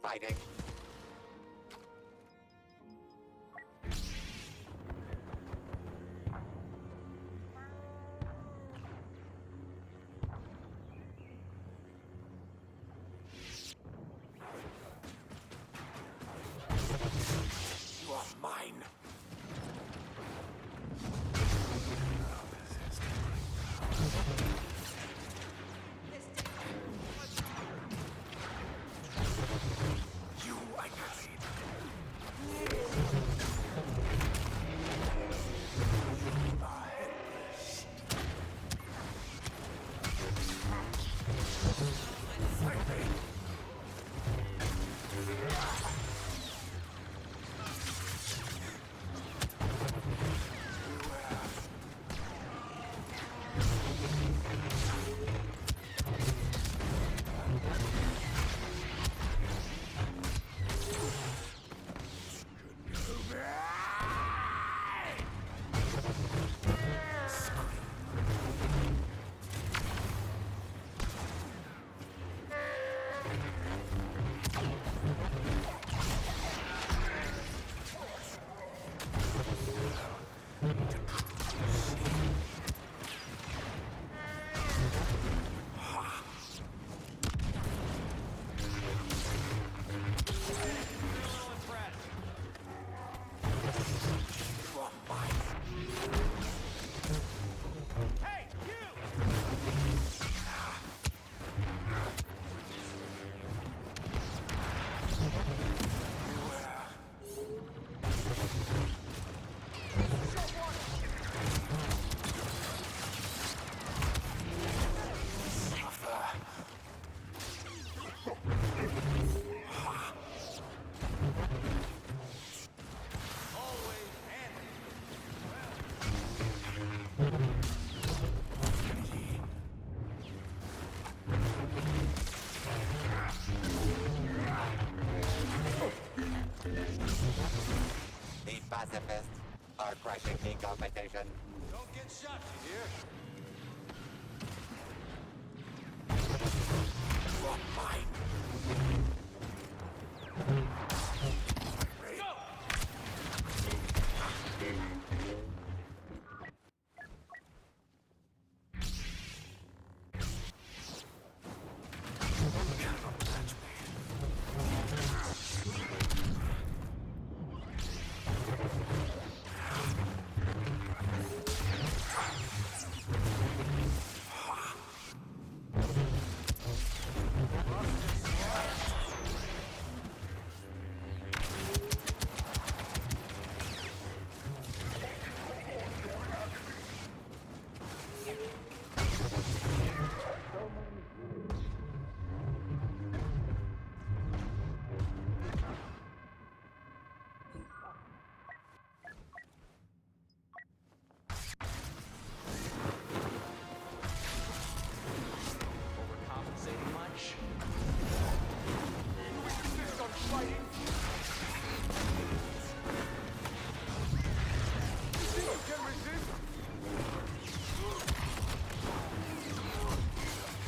fighting. You are mine. You, I need. The pacifists are crushing the competition. Don't get shot, you hear? You are mine. Overcompensating much? Insist on fighting? You think you can resist?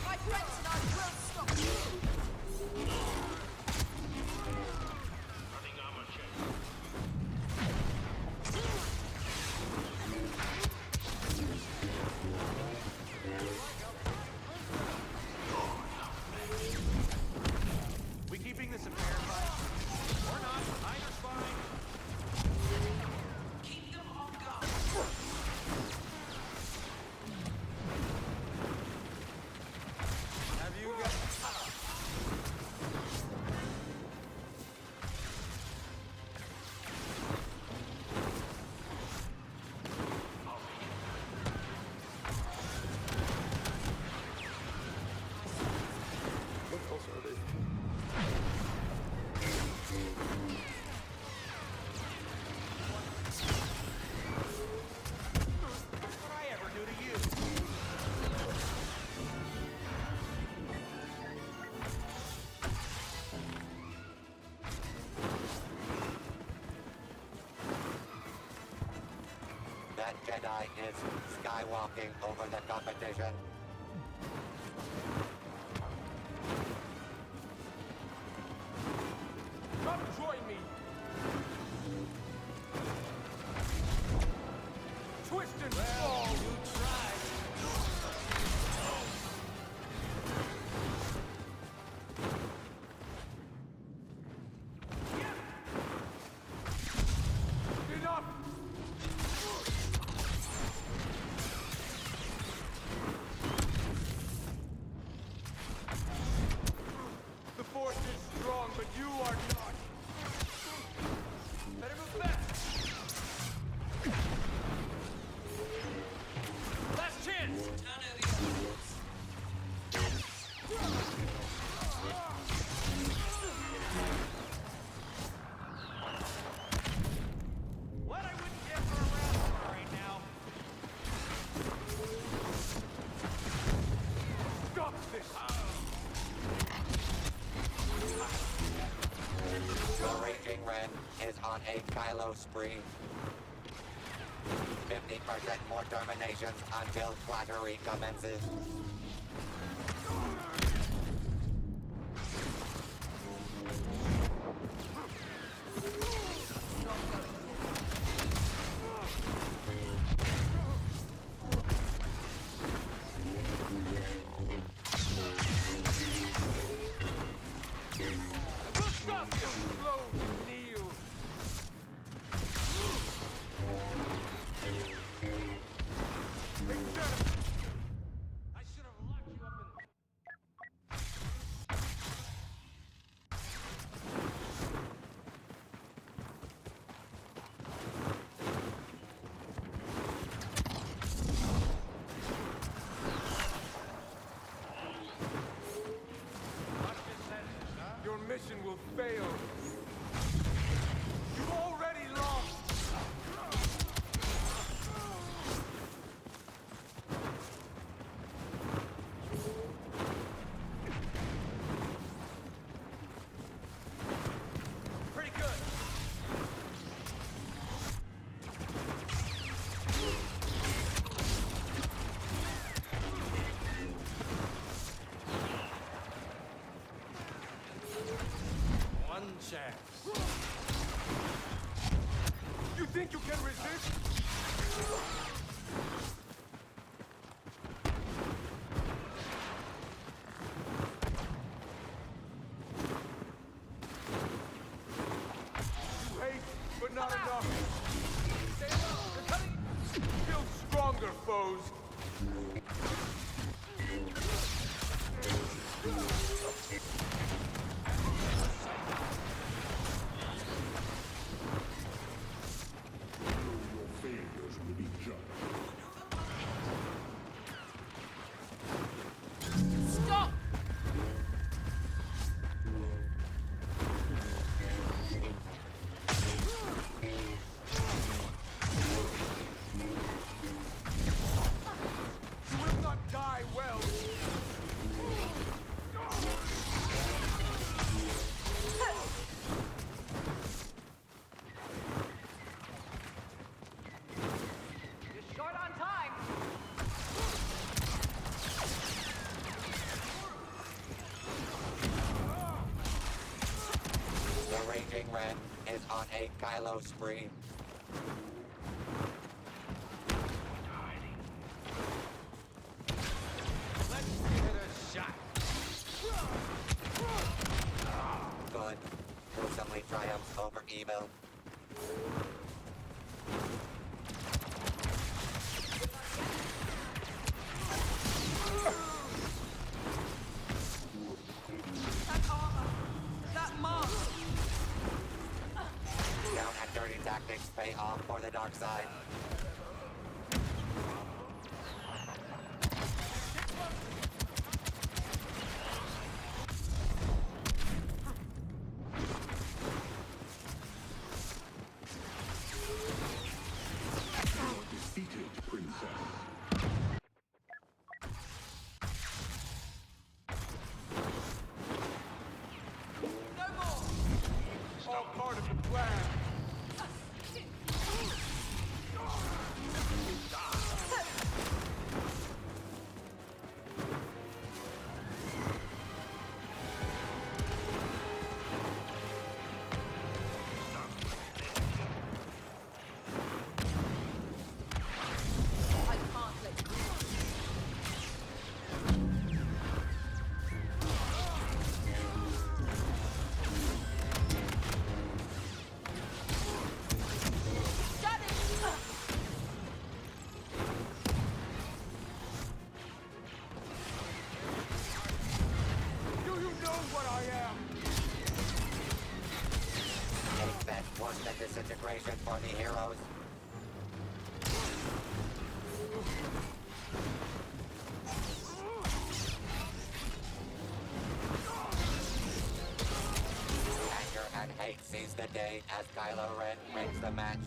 My friends and I will stop you! Running armor check. We keeping this a fair fight? Or not? Either's fine. Keep them on guard! Have you got... What else are they? What'd I ever do to you? That Jedi is skywalking over the competition. twist and fall! You tried! Enough! The force is strong, but you are not. Better move fast. Last chance. What I wouldn't give for a rascal right now. Stop this! The Raging Ren is on a Kylo spree. 50% more terminations until flattery commences. We'll stop you! Slow, kneel! I should have locked you up in... Your mission will fail. You've already lost. Pretty good. One chance. You think you can resist? You hate, but not enough. Stay low. They're coming. Build stronger foes. Your failures will be judged. Stop! You will not die well. You're short on time. The Raging Ren is on a Kylo spree. Let's give it a shot. Good. Gruesomely triumphs over evil. That armor. That mask. Down and dirty tactics pay off for the dark side. Defeated, princess. No more. All part of the plan. disintegration for the heroes. Anger and hate seize the day as Kylo Ren wins the match.